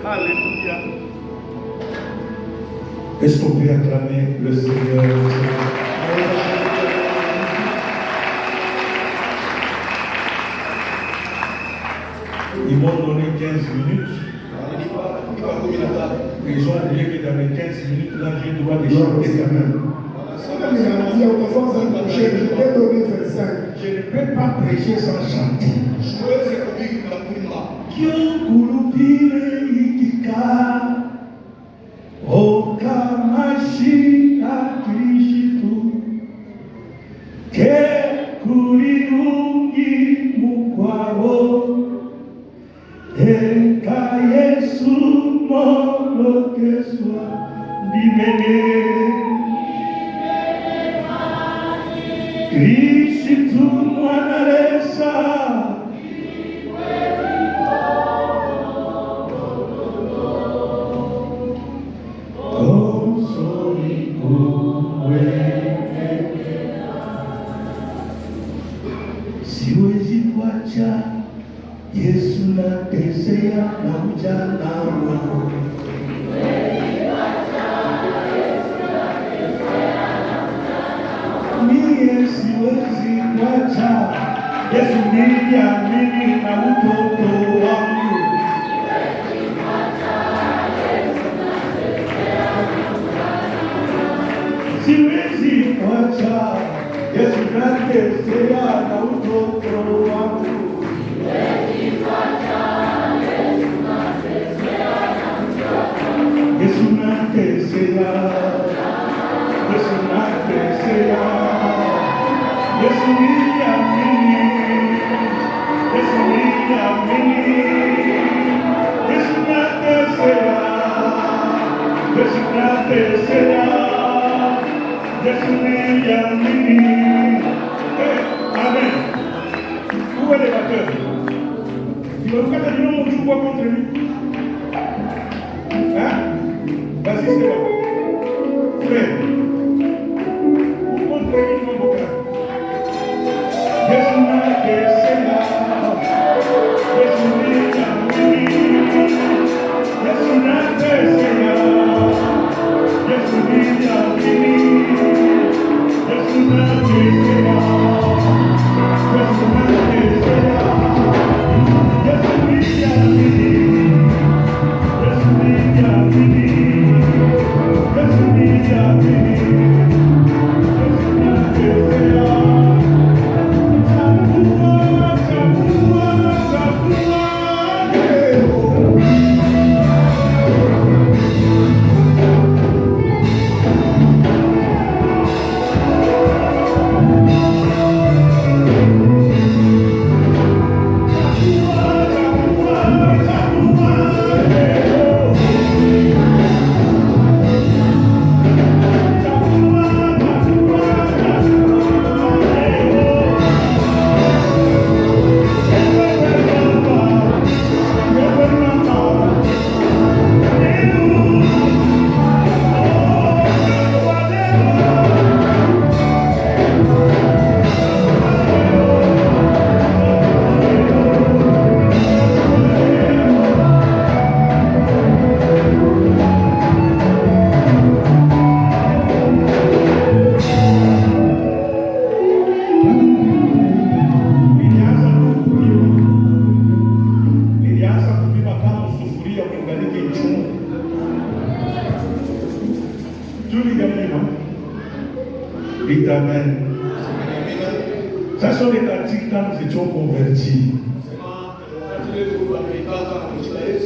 Alléluia. Est-ce qu'on peut acclamer le Seigneur? Ils m'ont donné 15 minutes. Ils ont oublié que dans les 15 minutes, là, j'ai le droit de chanter quand même. Je ne peux pas prêcher sans chanter.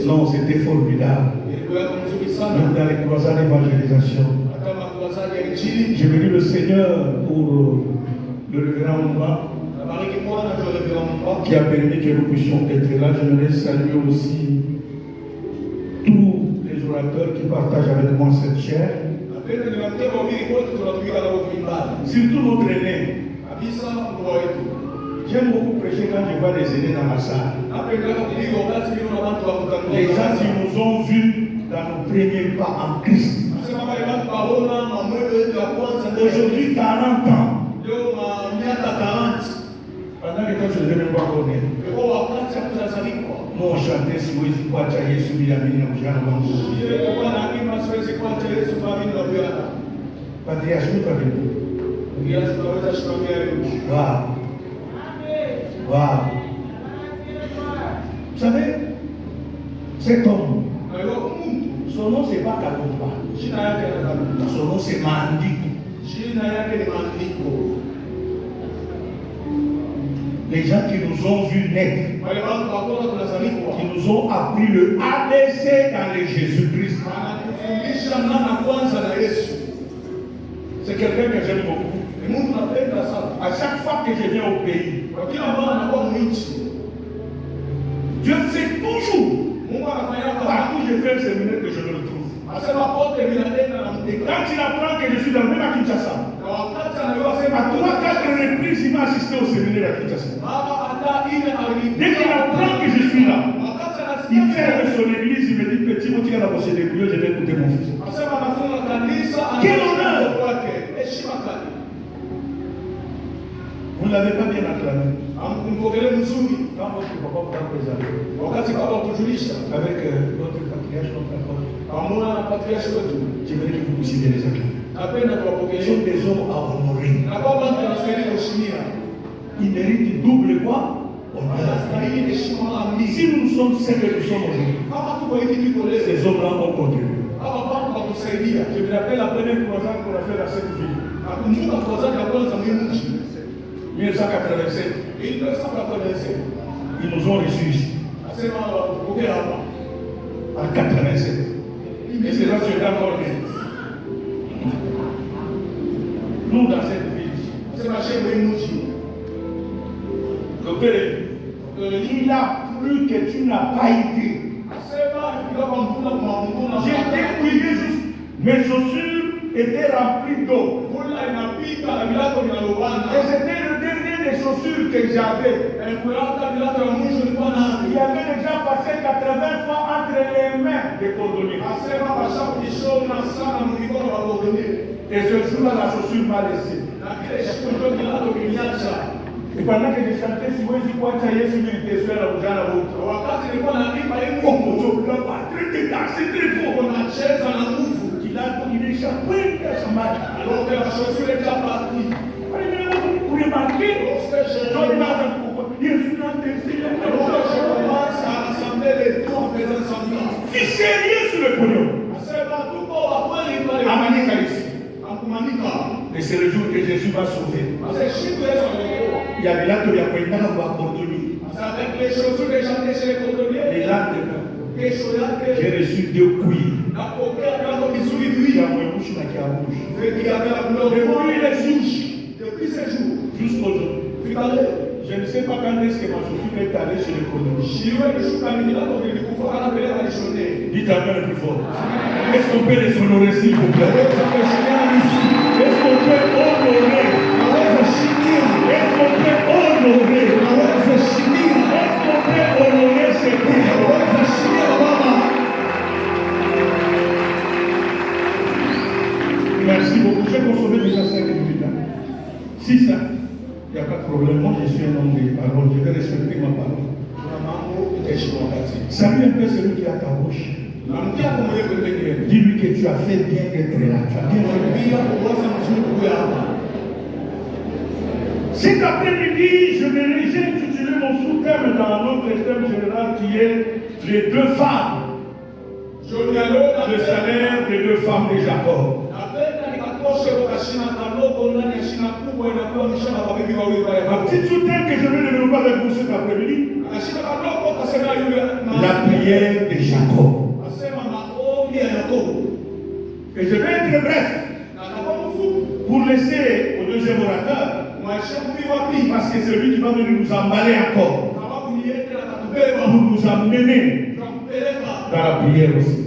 Non, c'était formidable. Même dans les croisades d'évangélisation. J'ai béni le Seigneur pour le révérend Mouba qui a permis que nous puissions être là. J'aimerais saluer aussi tous les orateurs qui partagent avec moi cette chair. Surtout notre aîné. J'aime beaucoup prêcher quand je vois les aînés dans la salle. Les gens qui nous ont vus dans nos premiers pas en Christ. Aujourd'hui, 40 ans. Pendant que toi, je ne devais même pas connaître. Nous on chantait si vous y croyez à Yesu Bilamini na Ujana Bango. Patriarche, nous t'avons dit. Waouh. Waouh. Vous savez, cet homme, son nom c'est pas Kalumba. Son nom c'est Mandiko. Les gens qui nous ont vus naître, qui nous ont appris le ABC dans le Jésus-Christ. C'est quelqu'un que j'aime beaucoup. À chaque fois que je viens au pays, Dieu sait toujours. Partout où je fais un séminaire que je le retrouve. Quand il apprend que je suis dans le même à Kinshasa, à 3-4 reprises, il m'a assisté au séminaire à Kinshasa. Dès qu'il apprend que je suis là, il ferme son église, il me dit petit, mon tigre a possédé, je vais écouter mon fils. Quel honneur! Vous ne l'avez pas bien acclamé. Quand votre papa vous a présenté avec notre patriarche, notre apôtre, j'aimerais que vous puissiez les acclamer. Ce sont des hommes à honorer. Ils méritent double quoi? Si nous sommes ceux que nous sommes aujourd'hui, ces hommes-là ont contribué. Je me rappelle la première croisade qu'on a fait dans cette ville. 1987. Ils nous ont reçus ici. En 87. Et c'est là que je l'ai encore dit. Nous, dans cette ville, il a plu que tu n'as pas été. J'étais prié juste. Mes chaussures étaient remplies d'eau. Et c'était le dernier des chaussures que j'avais. Il y avait déjà passé 80 fois entre les mains des cordonniers. Et ce jour-là, la chaussure m'a laissé. Et pendant que je chantais, si vous y croyez, Yesu milité sur la Ujana Route. Très c'est très fort. Il a échappé à sa main. Donc la chaussure est déjà partie. Vous remarquez, c'est sérieux sur le pognon. Et c'est le jour que Jésus va sauver. Il y a là que il y a avec les chaussures que j'ai chez les cordonniers. Et là, j'ai reçu 2 couilles. Il y a mon bouche qui a rouge. Depuis ce jour, jusqu'aujourd'hui, je ne sais pas quand est-ce que ma chaussure est allée chez les cordonniers. Dites à moi le plus fort. Est-ce qu'on peut les honorer s'il vous plaît? Est-ce qu'on peut honorer? Est-ce qu'on peut honorer? Est-ce qu'on peut honorer ces gens? Merci beaucoup. J'ai consommé déjà 5 minutes. Si ça, il n'y a pas de problème. Moi, je suis un homme de parole. Je vais respecter ma parole. Salut un peu celui qui est à ta gauche. Dis-lui que tu as fait bien d'être là. Tu as bien fait. Cet après-midi, j'ai intitulé mon sous-thème dans notre thème général qui est les 2 femmes. Le salaire des 2 femmes de Jacob. Un petit sous-thème que je vais développer avec vous cet après-midi. La prière de Jacob. Et je vais être bref pour laisser au deuxième orateur, parce que c'est lui qui va venir nous emballer encore pour nous amener dans la prière aussi.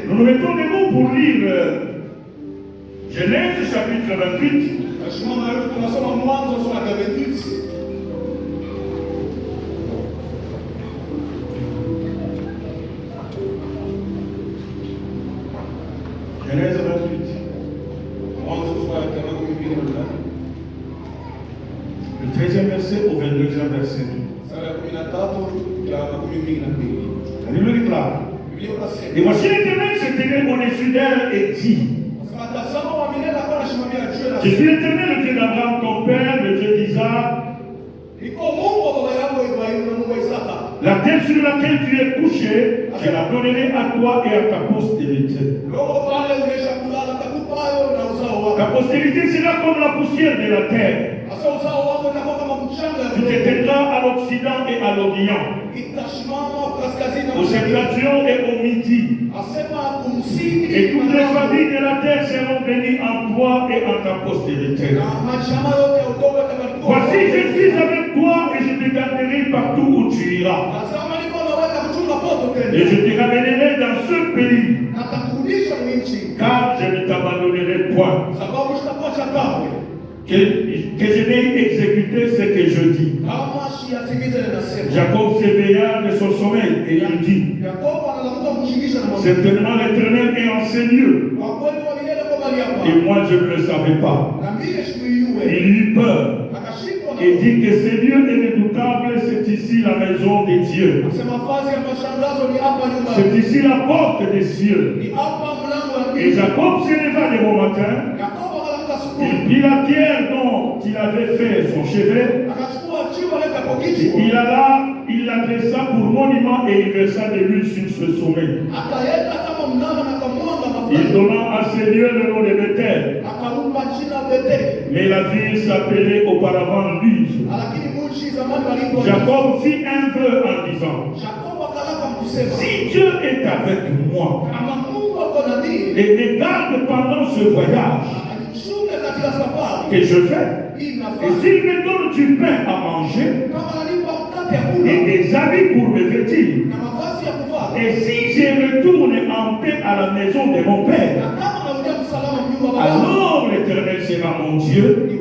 Nous nous mettons des mots pour lire Genèse chapitre 28. Genèse 28. Le 13e verset au 22e verset. parle. Et voici l'Éternel se tenait au-dessus d'elle et dit, je suis l'Éternel, le Dieu d'Abraham, ton père, le Dieu d'Isaac. La terre sur laquelle tu es couché, je la donnerai à toi et à ta postérité. Ta postérité sera comme la poussière de la terre. Tu t'éteindras à l'Occident et à l'Orient, au septentrion et au Midi. Et toutes les familles de la terre seront bénies en toi et en ta postérité. Voici, je suis avec toi et je te garderai partout où tu iras. Et je te ramènerai dans ce pays, car je ne t'abandonnerai point. Que je n'ai exécuté ce que je dis. Jacob s'éveilla de son sommeil et il dit, certainement l'Éternel est en ces lieux. Et moi je ne le savais pas. Il eut peur et dit que ces lieux est redoutable, c'est ici la maison des dieux. C'est ici la porte des cieux. Et Jacob s'éleva de bon matin. Il prit la pierre dont il avait fait son chevet. Il alla, il la dressa pour monument et il versa de l'huile sur ce sommet. Il donna à ces lieux le nom de Bethel. Mais la ville s'appelait auparavant Luz. Jacob fit un vœu en disant, si Dieu est avec moi et me garde pendant ce voyage que je fais, et s'il me donne du pain à manger et des habits pour me vêtir, et si je retourne en paix à la maison de mon père, alors l'Éternel sera mon Dieu.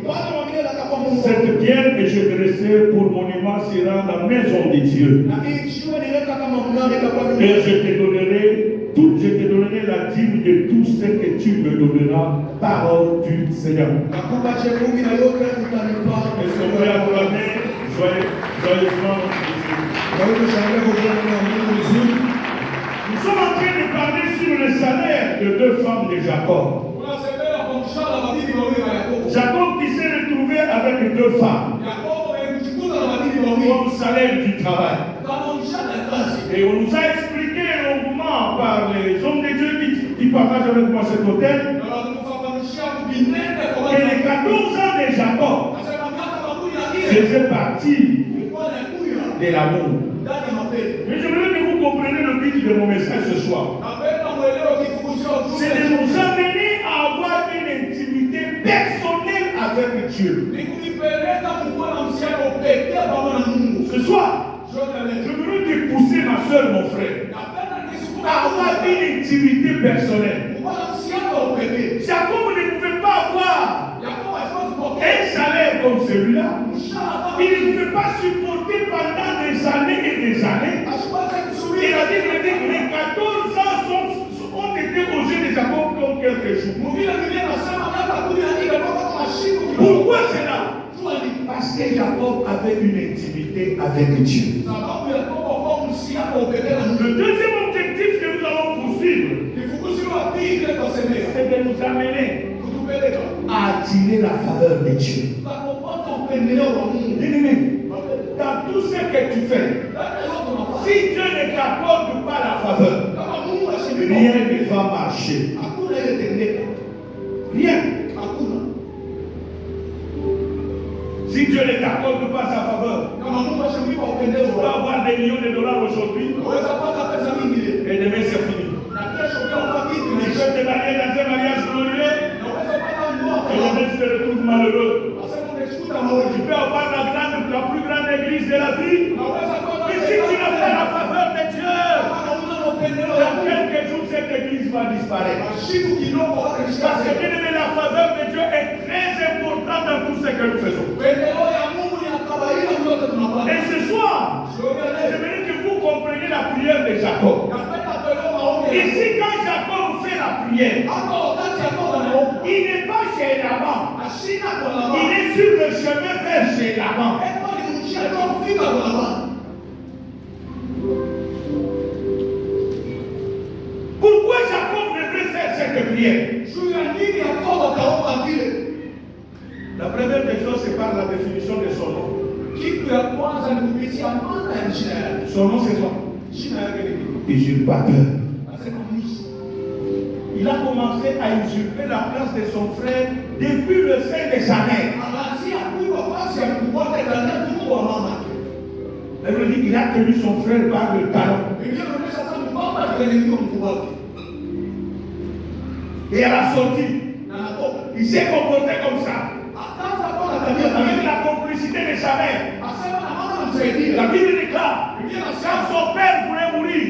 Cette pierre que je dressais pour monument sera la maison de Dieu. Et je te donnerai la dîme de tout ce que tu me donneras, parole du Seigneur. Nous sommes en train de parler sur le salaire de deux femmes de Jacob. Jacob qui s'est retrouvé avec deux femmes comme salaire du travail. Et on nous a expliqué longuement par les hommes de Dieu qui partagent avec moi cet hôtel que les 14 ans de Jacob faisaient partie de l'amour. Mais je voudrais que vous compreniez le but de mon message ce soir. C'est de nous amener à avoir une intimité personnelle avec Dieu. Ce soir, je voudrais te pousser, ma soeur, mon frère, à avoir une intimité personnelle. Jacob ne pouvait pas avoir un salaire comme celui-là. Il ne pouvait pas supporter pendant des années et des années. Il a dit que les 14 ans ont été aux yeux de Jacob comme quelques jours. Pourquoi cela? Parce que Jacob avait une intimité avec Dieu. Le deuxième objectif que nous allons poursuivre, c'est de nous amener à attirer la faveur de Dieu. Dans tout ce que tu fais, si Dieu ne t'accorde pas la faveur, rien ne va marcher. Rien. Si Dieu ne t'accorde pas sa faveur, tu peux avoir des millions de dollars aujourd'hui et demain c'est fini. Tu peux te marier dans un mariage glorieux et demain tu te retrouves malheureux. Tu peux avoir la plus grande église de la vie, mais si tu n'as pas la faveur de Dieu, dans quelques jours cette église va disparaître. Parce que bien aimé, la faveur de Dieu est très importante dans tout ce que nous faisons. Et ce soir, je veux que vous compreniez la prière de Jacob. Ici, quand Jacob fait la prière, il n'est pas chez Laban. Il est sur le chemin vers chez Laban. devienne. La première des choses, c'est par la définition de son nom. Son nom, c'est quoi? Usurpateur. Il a commencé à usurper la place de son frère depuis le sein de sa mère. Il a tenu son frère par le talon. Et à la sortie, il s'est comporté comme ça. Avec la complicité de sa mère. La Bible déclare, quand son père voulait mourir,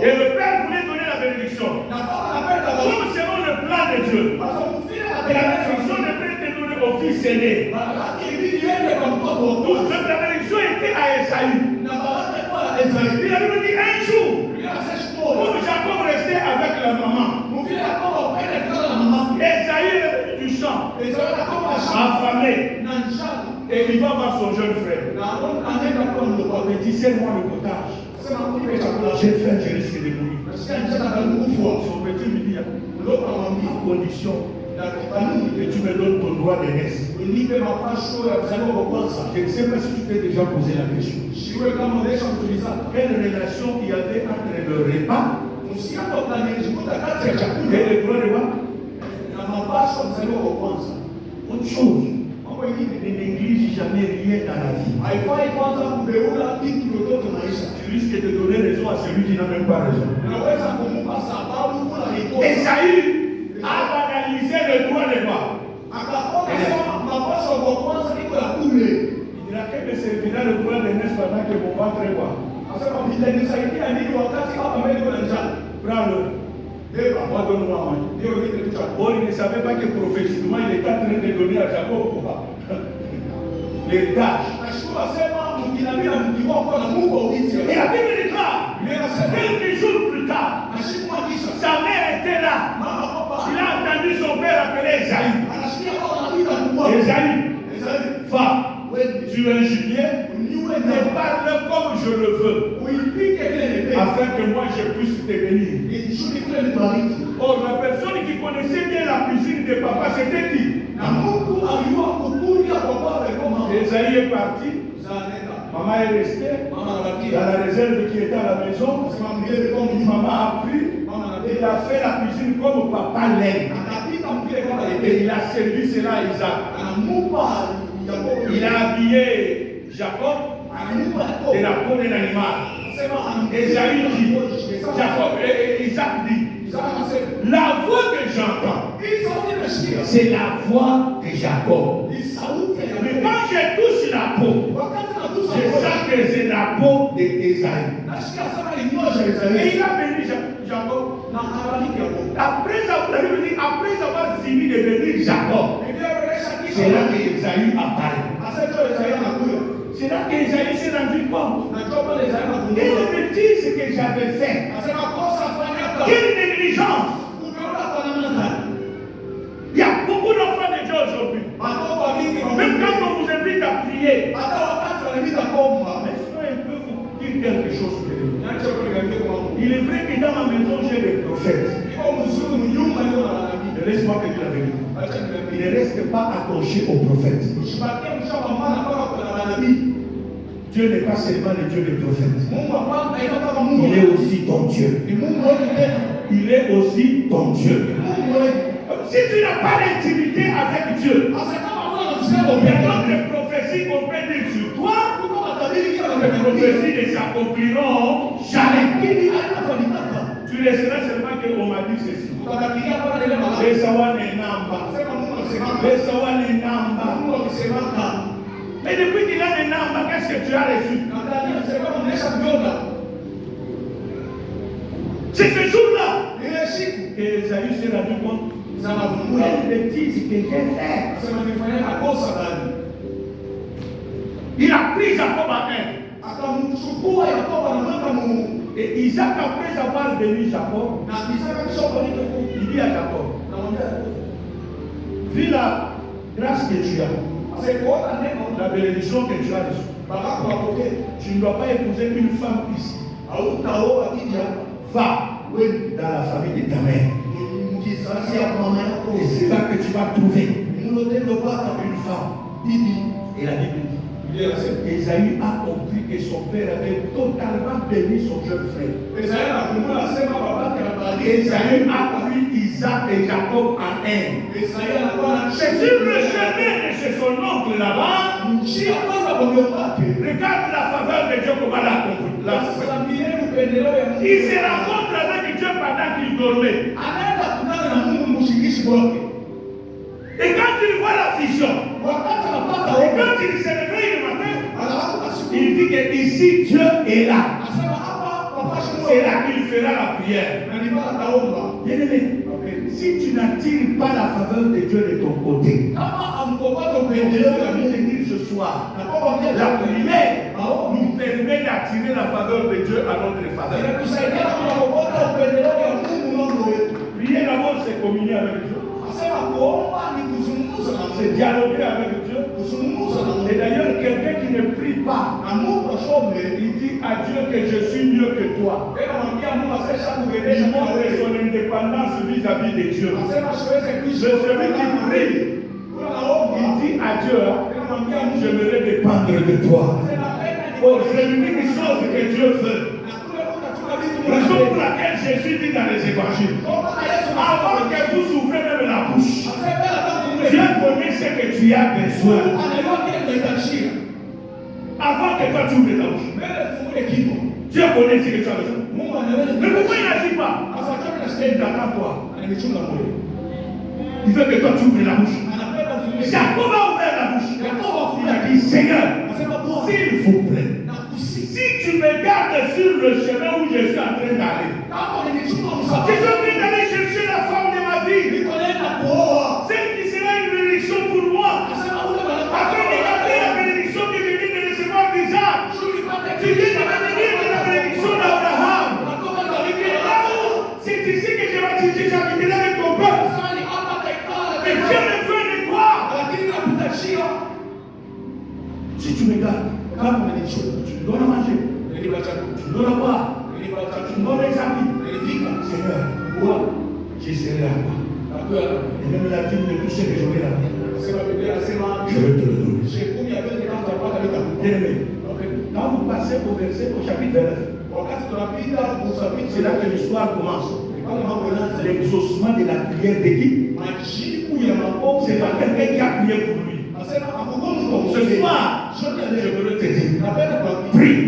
et le père voulait donner la bénédiction, comme selon le plan de Dieu, la bénédiction devait être donnée au fils aîné. Donc la bénédiction était à Esaü. Il a dit un jour, comme Jacob restait avec la maman, Esaü est venu du champ, affamé, et il va voir son jeune frère. Il dit, c'est moi le potage. J'ai faim, je risque de mourir. Son petit lui dit, à condition que tu me donnes ton droit d'aînesse. Je ne sais pas si tu t'es déjà posé la question. Quelle relation il y avait entre le repas et le droit de voir? Autre chose. Ne néglige jamais rien dans la vie. Tu risques de donner raison à celui qui n'a même pas raison. Esaü a banalisé le droit de voir. Il dira qu'elle me servira le droit d'aînesse pendant que mon ventre est quoi? Prends-le. Moi, donne-moi. Bon, il ne savait pas que prophétiquement il était en train de donner à Jacob l'héritage. Et la Bible déclare, quelques jours plus tard, sa mère était là. Il a entendu son père appeler Esaü. Esaü, va, tu es un gibier, mais parle comme je le veux, afin que moi je puisse te bénir. Or, la personne qui connaissait bien la cuisine de papa, c'était qui? Esaü est parti. Maman est restée dans la réserve qui était à la maison. Maman a pris. Il a fait la cuisine comme papa l'aime. Et il a servi cela à Isaac. Il a habillé Jacob de la peau d'un animal. Esaü dit, Jacob, Isaac dit, la voix que j'entends, c'est la voix de Jacob. Mais quand je touche la peau, je sens que c'est la peau d'Esaü. Et il a béni Jacob. Après avoir fini de bénir Jacob, c'est là que Esaü apparaît. C'est là qu'Esaü s'est rendu compte. Quelle bêtise que j'avais fait. Quelle négligence. Il y a beaucoup d'enfants de Dieu aujourd'hui. Même quand on vous invite à prier, est-ce qu'on peut vous dire quelque chose? Il est vrai que dans ma maison j'ai des prophètes. Laisse-moi te dire la vérité. Il ne reste pas attaché aux prophètes. Dieu n'est pas seulement le Dieu des prophètes. Il est aussi ton Dieu. Il est aussi ton Dieu. Si tu n'as pas d'intimité avec Dieu, il y a d'autres prophéties qu'on peut dire sur toi. Les prophéties ne s'accompliront jamais. Tu laisseras seulement qu'on m'a dit ceci. Mais depuis qu'il a des namba, qu'est-ce que tu as reçu? C'est ce jour-là que Esaü s'est rendu compte. Quelle bêtise que j'ai fait. Il a pris Jacob à main. Et Isaac, après avoir béni Jacob, il dit à Jacob, vis la grâce que tu as, la bénédiction que tu as reçue. Tu ne dois pas épouser une femme ici. Va dans la famille de ta mère. Et c'est là que tu vas trouver une femme. Et la Bible dit, Esaü a compris que son père avait totalement béni son jeune frère. Esaü a pris Isaac et Jacob en haine. C'est sur le chemin de chez son oncle là-bas. Regarde la faveur de Dieu comment elle a compris. Il se rencontre avec Dieu pendant qu'il dormait. Et quand il voit la vision, et quand il se réveille le matin, il dit que ici Dieu est là. C'est là qu'il fera la prière. Bien-aimé, si tu n'attires pas la faveur de Dieu de ton côté, je vais te dire ce soir, la prière nous permet d'attirer la faveur de Dieu à notre faveur. Prier d'abord, c'est communier avec Dieu. C'est dialoguer avec Dieu. Et d'ailleurs, quelqu'un qui ne prie pas, il dit à Dieu que je suis mieux que toi. Il montre son indépendance vis-à-vis de Dieu. Celui qui prie, il dit à Dieu, j'aimerais dépendre de toi. Oh, c'est l'unique chose que Dieu veut. Raison pour laquelle Jésus dit dans les évangiles, avant que vous ouvrez même la bouche, Dieu connaît ce que tu as besoin. Avant que toi tu ouvres ta bouche, Dieu connaît ce que tu as besoin. Mais pourquoi il n'agit pas? Il t'attend toi. Il veut que toi tu ouvres la bouche. Jacob a ouvert la bouche. Il a dit, Seigneur, s'il vous plaît, si tu me gardes sur le chemin où je suis en train d'aller, je suis en train d'aller chercher la femme de ma vie, celle qui sera une bénédiction pour moi, afin de garder la bénédiction que je viens de recevoir d'Isaac. Tu viens de me bénir de la bénédiction d'Abraham. C'est ici que je vais te dire, j'habiterai avec ton peuple. Et Dieu me veut de toi. Si tu me gardes, tu me donnes à manger, tu me donnes à boire, tu me donnes des amis. Seigneur, je serai à toi. Et même la dîme de tout ce que j'aurai là, je vais te le donner. Bien-aimé, quand vous passez au chapitre 29, c'est là que l'histoire commence. L'exaucement de la prière de qui? C'est pas quelqu'un qui a prié pour lui. Ce soir, je veux te dire, prie.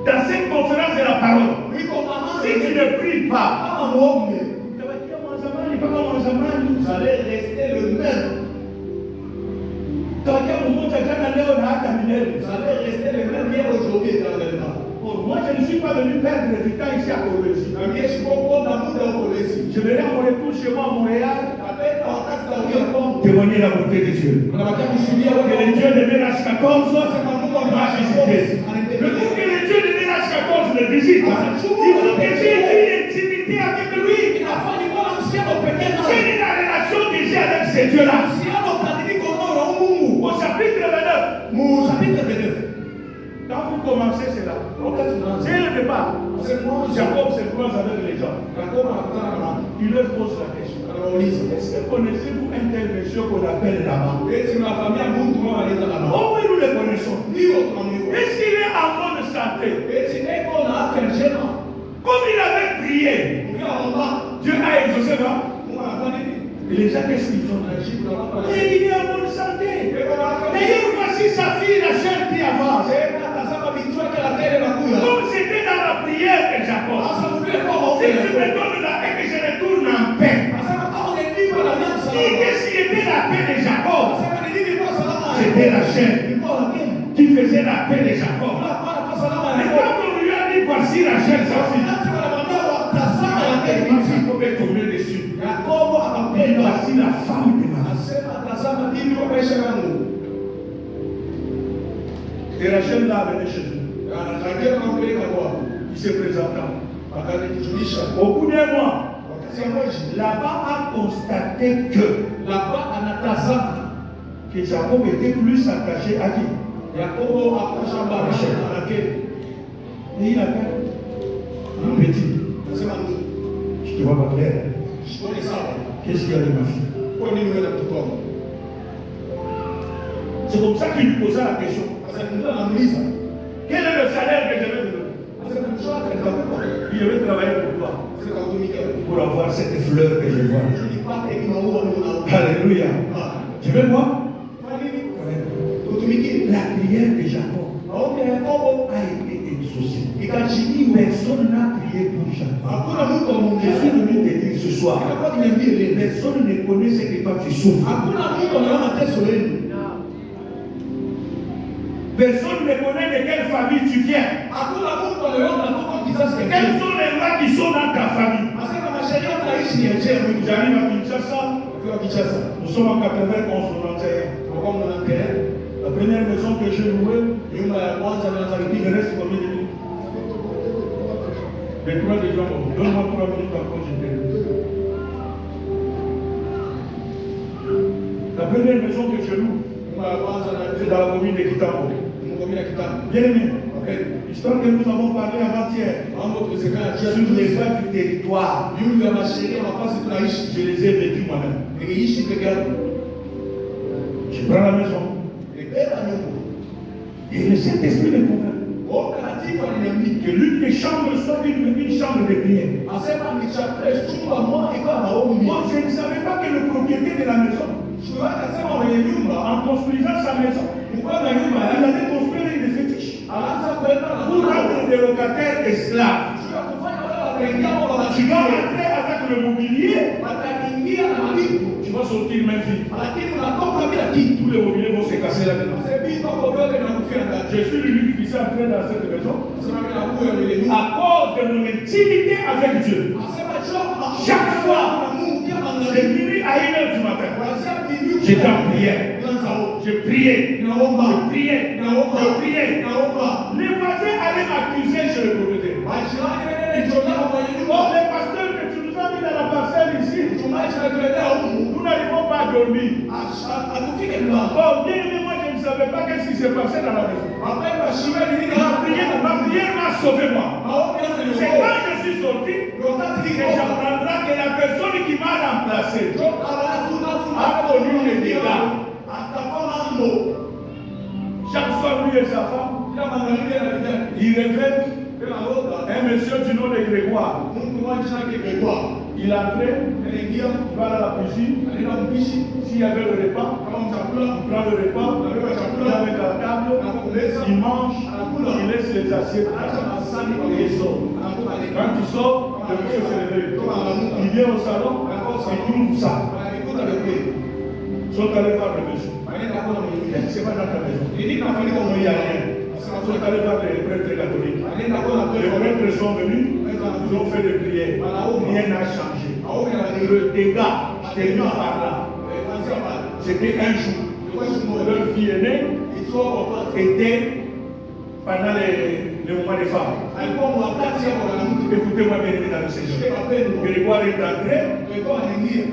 Dans cette conférence de la parole, si tu ne pries pas, vous allez rester le même. Vous allez rester le même hier aujourd'hui et dans le temps. Moi, je ne suis pas venu perdre du temps ici à Colombie. Je vais à mon retour chez moi à Montréal. Témoigner la beauté de Dieu. Que le Dieu de Ménage 14 m'a visité. Mais pour que le Dieu de Ménage 14 me visite, il faut que j'ai une intimité avec lui. Quelle est la relation que j'ai avec ce Dieu-là? Au chapitre 29. Quand vous commencez cela, c'est le départ. Jacob se croise avec les gens. Il leur pose la question. Est-ce que connaissez-vous un tel monsieur qu'on appelle Laban? Oh oui, nous le connaissons. Est-ce qu'il est en bonne santé? Comme il avait prié, Dieu a exaucé, non? Et les gens, qu'est-ce qu'ils ont? Et il est en bonne santé. D'ailleurs, voici sa fille, la chair qui avance. Comme c'était dans la prière de Jacob. Si tu me donnes la paix, que je retourne en paix. Et qu'est-ce qui était la paix de Jacob? C'était la chair qui faisait la paix de Jacob. Mais quand on lui a dit, voici la chair, sa fille. Jacob est tombé dessus. Et voici la femme de ma vie. Et Rachel l'a amené chez eux. Il se présenta. Au bout d'un mois, là-bas a constaté que Jacob était plus attaché à qui? Rachel. Et il appelle un petit. Je Je ne vois pas clair. Qu'est-ce qu'il y a de ma fille? C'est comme ça qu'il lui posa la question. Quel est le salaire que je vais te donner? Il vais travailler pour toi. Pour avoir cette fleur que je vois. Alléluia. Je vais voir. La prière de Jacob a été exaucée. Personne n'a prié pour Jacob. Je suis venu te dire ce soir. Personne ne connaît ce que toi tu souffres. Personne ne connaît de quelle famille tu viens. Quels sont les lois qui sont dans ta famille? J'arrive à Kinshasa. Nous sommes en 91. La première maison que j'ai louée, il me reste combien de minutes? Les trois des gens, donne-moi 3 minutes encore, je termine. La première maison que je loue, c'est dans la commune de Kitambo. Bien aimé, l'histoire que nous avons parlé avant-hier, sur les voies du territoire, je les ai vécues moi-même. Je prends la maison. Et le Saint-Esprit me convainc que l'une des chambres soit une chambre de prière. Moi, je ne savais pas que le propriétaire de la maison, en construisant sa maison, il avait construit des fétiches pour rendre des locataires esclaves. Tu vas rentrer avec le mobilier, tu vas sortir même vite. Tous les mobiliers vont se casser là-dedans. Je suis l'unique qui s'est entré dans cette maison à cause de mon intimité avec Dieu. Chaque fois, je finis à 1h du matin. J'étais en prière. Je priais. Je priais. Je priais. Les voisins allaient m'accuser chez le propriétaire. Oh, les pasteurs que tu nous as mis dans la parcelle ici, nous n'arrivons pas à dormir. Oh, bien aimé, moi je ne savais pas qu'est-ce qui s'est passé dans la maison. Ma prière m'a sauvé moi. C'est quand je suis sorti que j'apprendrai que la personne qui m'a remplacé a connu les dégâts. Chaque soir, lui et sa femme, il révèle un monsieur du nom de Grégoire. Il entrait, il va à la cuisine. S'il y avait le repas, il prend le repas, il est avec la table, il mange, il laisse les assiettes et il sort. Quand il sort, le monsieur se réveille. Il vient au salon, il trouve ça. Ils sont allés voir le monsieur. C'est pas dans ta maison. Il n'y a rien. Ils sont allés voir les prêtres catholiques. Les prêtres sont venus, ils ont fait des prières. Rien n'a changé. Le dégât termine par là. C'était un jour. Leur fille aînée était pendant les moments des femmes. Écoutez-moi bien dans le Seigneur. Grégoire est entré.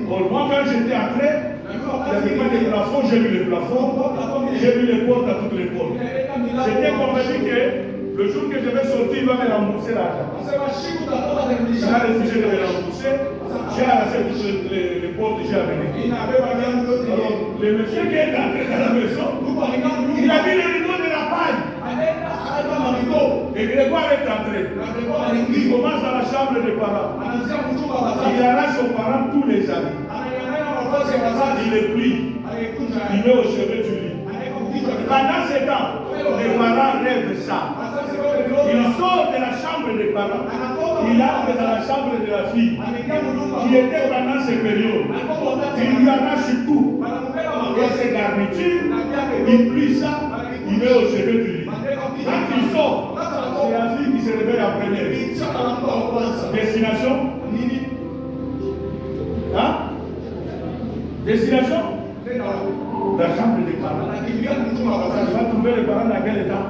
Moi, quand j'étais entré, il n'y avait pas de plafond, j'ai mis le plafond, j'ai mis les portes à toutes les portes. J'étais convaincu que le jour que je vais sortir, il va me rembourser l'argent. Il a refusé de me rembourser. J'ai arraché toutes les portes que j'ai amenées. Alors, le monsieur qui est entré dans la maison, il a mis le rideau de la paille. Et Grégoire est entré. Il commence dans la chambre des parents. Il arrache aux parents tous les habits. Il les plie. Il met au chevet du lit. Pendant ce temps, les parents rêvent ça. Il sort de la chambre des parents. Il entre dans la chambre de la fille qui était pendant ces périodes. Il lui arrache tout. Et ses garnitures, il plie ça, il met au chevet du lit. Quand il sort, c'est la fille qui se réveille en première. Destination? Hein? Destination? La chambre des parents. Tu vas trouver les parents dans quel état?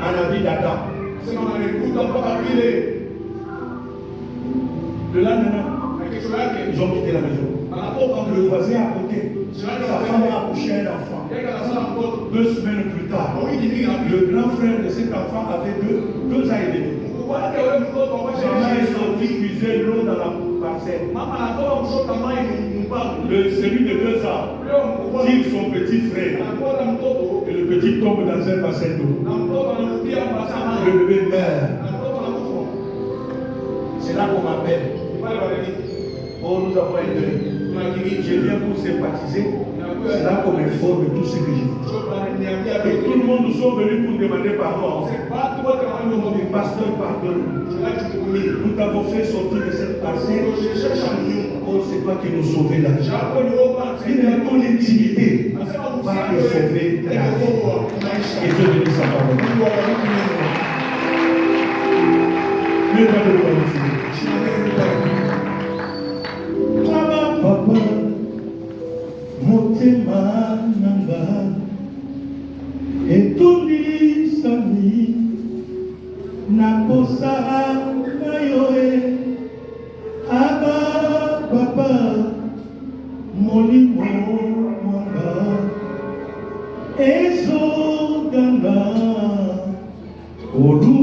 En habit d'Adam. Le lendemain, ils ont quitté la maison. Le voisin à côté, sa femme a accouché un enfant. 2 semaines plus tard, le grand frère de cet enfant avait 2 ans et demi. Maman est sortie puiser l'eau dans la parcelle. Celui de 2 ans tire son petit frère. Et le petit tombe dans un bassin d'eau. Le bébé meurt. C'est là qu'on m'appelle. Oh, nous avons été. Je viens pour sympathiser. C'est là qu'on m'informe tout ce que j'ai dit. Et tout le monde sont venus pour demander pardon. Le pasteur pardonne. Nous t'avons fait sortir de cette parcelle. Oh, c'est toi qui nous sauvais la vie. Et ton intimité va te sauver la vie. Et Dieu bénisse sa parole. Mais pas de papa, motema nanga etonisami nakosala na yo aba papa molimo mwanga ezoganga olu